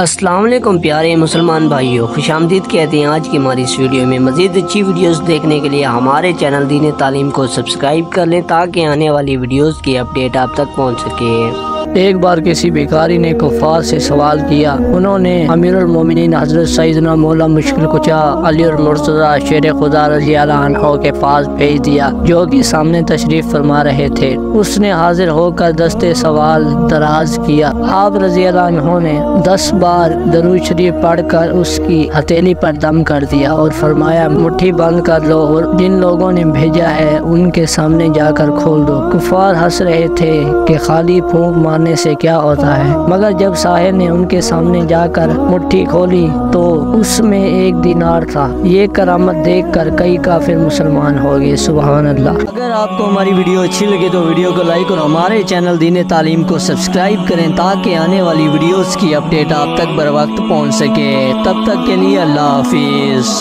السلام علیکم پیارے مسلمان بھائیوں، خوش آمدید کہتے ہیں آج کی ہماری اس ویڈیو میں۔ مزید اچھی ویڈیوز دیکھنے کے لیے ہمارے چینل دین تعلیم کو سبسکرائب کر لیں تاکہ آنے والی ویڈیوز کی اپڈیٹ آپ تک پہنچ سکے۔ ایک بار کسی بھکاری نے کفار سے سوال کیا۔ انہوں نے امیر المومنین حضرت سیدنا مولا مشکل کشا علی المرتضی شیر خدا رضی اللہ عنہ کے پاس بھیج دیا، جو کہ سامنے تشریف فرما رہے تھے۔ اس نے حاضر ہو کر دستے سوال دراز کیا۔ آپ رضی اللہ عنہ نے 10 بار درود شریف پڑھ کر اس کی ہتھیلی پر دم کر دیا اور فرمایا مٹھی بند کر لو اور جن لوگوں نے بھیجا ہے ان کے سامنے جا کر کھول دو۔ کفار ہنس رہے تھے کہ خالی پھونک مارنے سے کیا ہوتا ہے، مگر جب ساحر نے ان کے سامنے جا کر مٹھی کھولی تو اس میں 1 دینار تھا۔ یہ کرامت دیکھ کر کئی کافر مسلمان ہو گئے۔ سبحان اللہ۔ اگر آپ کو ہماری ویڈیو اچھی لگے تو ویڈیو کو لائک اور ہمارے چینل دین تعلیم کو سبسکرائب کریں تاکہ آنے والی ویڈیوز کی اپڈیٹ آپ تک بر وقت پہنچ سکے۔ تب تک کے لیے اللہ حافظ۔